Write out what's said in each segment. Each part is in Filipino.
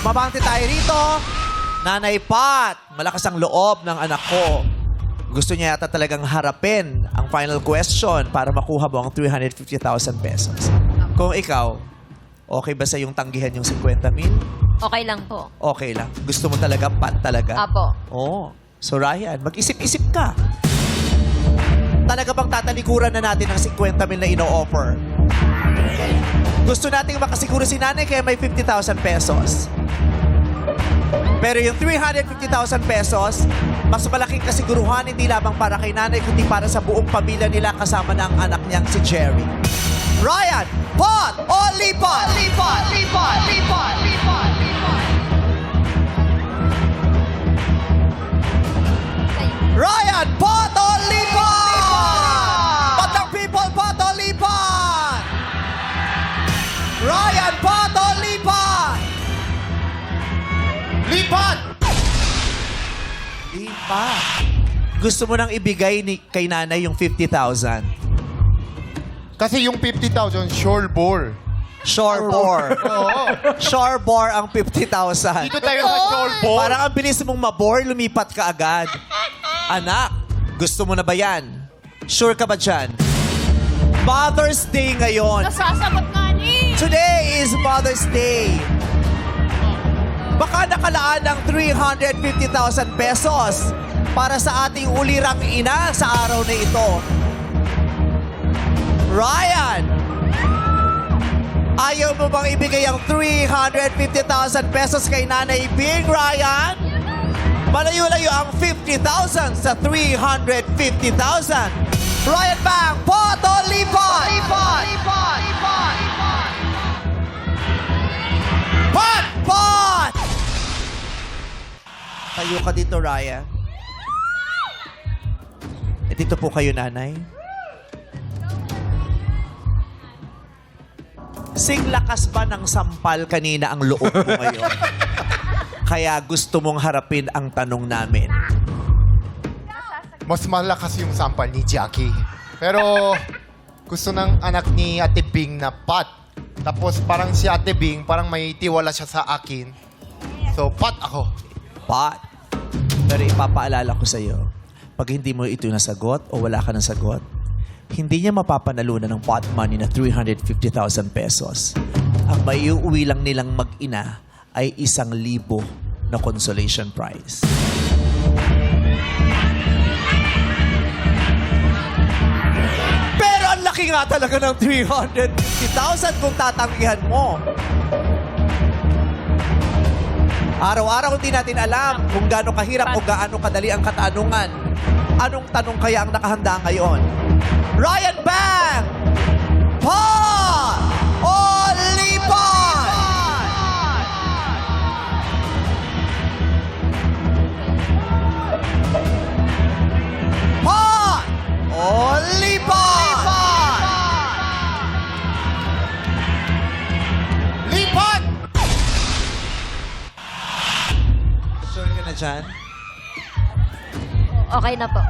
Mabangti tayo rito. Nanay Pat, malakas ang loob ng anak ko. Gusto niya yata talagang harapin ang final question para makuha mo ang 350,000 pesos. Kung ikaw, okay ba sa yung tanggihan yung 50 mil? Okay lang po. Okay lang. Gusto mo talaga, Pat talaga? Apo. Oo. So Ryan, mag-isip-isip ka. Talaga bang tatalikuran na natin ang 50 mil na ino-offer? Gusto nating makasiguro si nanay kaya may 50,000 pesos. Pero yung 350,000 pesos, mas malaking kasiguruhan hindi lamang para kay nanay kundi para sa buong pamilya nila kasama ng anak niyang si Jerry. Ryan, pot o lipat? Lipat, lipat, lipat, lipat, lipat. Ryan, pot o lipat? Batang people, pot o lipat? Ryan, pot o lipat? Lipat! Lipat. Gusto mo nang ibigay kay nanay yung 50,000? Kasi yung 50,000, sure bore. Shore bore. Oo. Shore bore ang 50,000. Dito tayo sa sure bore. Parang ang bilis mong mabore, lumipat ka agad. Anak, gusto mo na ba yan? Sure ka ba dyan? Mother's Day ngayon. Nasasagot nga ni. Today is Mother's Day. Baka nakalaan ng 350,000 pesos para sa ating ulirang ina sa araw na ito. Ryan! Ayaw mo bang ibigay ang 350,000 pesos kay Nanay Bing, Ryan? Malayo-layo ang 50,000 sa 350,000. Ryan Bang, pot o lipat? Lipat! Lipat! Lipat! Pot! Pot! Tayo ka dito, Ryan. Dito po kayo, nanay. Sing lakas ba ng sampal kanina ang loob mo ngayon? Kaya gusto mong harapin ang tanong namin. Mas malakas yung sampal ni Jackie. Pero gusto ng anak ni Ate Bing na Pat. Tapos parang si Ate Bing, parang may tiwala siya sa akin. So, Pat ako. Pat, pero ipapaalala ko sa iyo, pag hindi mo ito nasagot o wala ka ng sagot, hindi niya mapapanalunan ng pot money na 350,000 pesos. Ang maiuwi lang nilang mag-ina ay 1,000 na consolation prize. Pero ang laki nga talaga ng 350,000 kung tatanggihan mo. Araw-araw hindi natin alam kung gaano kahirap o gaano kadali ang katanungan. Anong tanong kaya ang nakahanda ngayon? Ryan Bang! Pot! O lipat? Pot! O lipat? Lipat! Sure ka na dyan? Okay na po.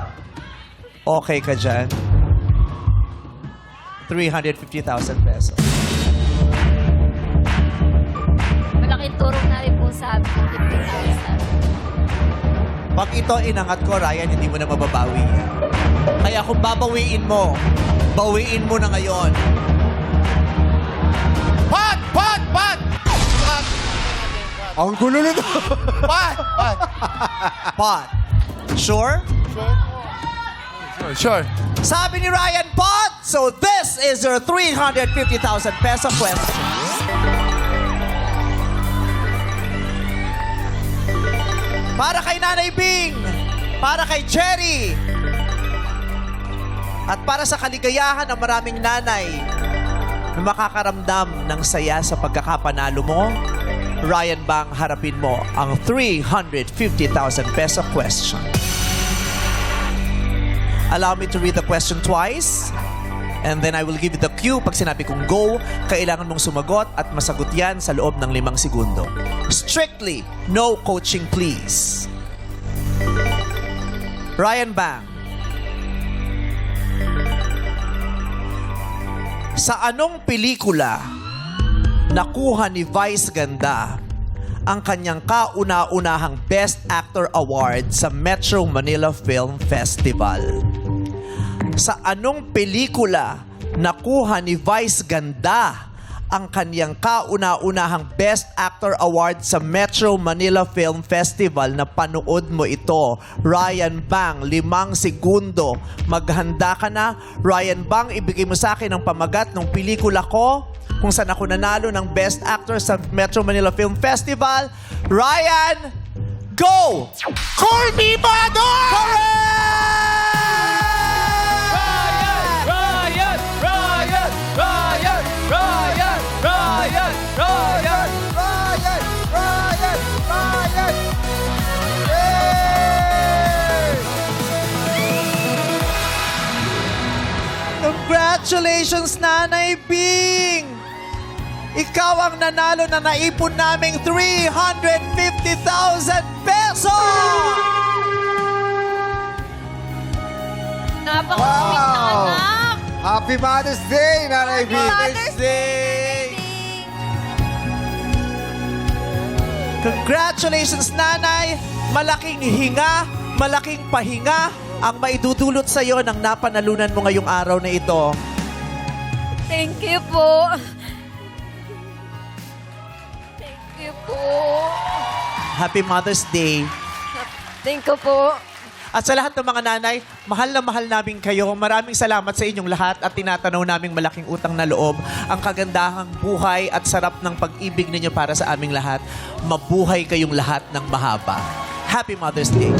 Okay ka dyan? 350,000 pesos. Malaking turong na rin po sa amin. 50,000. Pag ito inangat ko, Ryan, hindi mo na mababawi. Kaya kung babawiin mo, bawiin mo na ngayon. Pat! Pat! Pat! Pat! Ang gulo nito. Pat! Pat! Pot. Sure? Sure. Sabi ni Ryan, Pot! So this is your 350,000 peso question. Para kay Nanay Bing, para kay Jerry, at para sa kaligayahan ng maraming nanay na makakaramdam ng saya sa pagkakapanalo mo, Ryan Bang, harapin mo ang 350,000 peso question. Allow me to read the question twice. And then I will give you the cue. Pag sinabi kong go, kailangan mong sumagot at masagot yan sa loob ng 5 segundo. Strictly, no coaching please. Ryan Bang. Sa anong pelikula nakuha ni Vice Ganda ang kanyang kauna-unahang Best Actor Award sa Metro Manila Film Festival? Sa anong pelikula nakuha ni Vice Ganda ang kanyang kauna-unahang Best Actor Award sa Metro Manila Film Festival? Na panood mo ito. Ryan Bang, 5 segundo. Maghanda ka na. Ryan Bang, ibigay mo sa akin ang pamagat ng pelikula ko kung saan ako nanalo ng Best Actor sa Metro Manila Film Festival. Ryan, go! Call me Bador! Correct! Ryan! Ryan! Ryan! Ryan! Ryan! Ryan! Ryan! Ryan! Ryan! Yay! Congratulations, Nanay Bing! Ikaw ang nanalo na naipon naming 350,000 pesos! Napaka-sweet na anak. Happy Mother's Day, Nanay B! Mother's Day! Congratulations, Nanay! Malaking hinga, malaking pahinga ang maidudulot sa iyo ng napanalunan mo ngayong araw na ito. Thank you po. Thank you po. Happy Mother's Day! Thank you po. At sa lahat ng mga nanay, mahal na mahal namin kayo. Maraming salamat sa inyong lahat at tinatanaw naming malaking utang na loob ang kagandahang buhay at sarap ng pag-ibig ninyo para sa aming lahat. Mabuhay kayong lahat ng mahaba. Happy Mother's Day!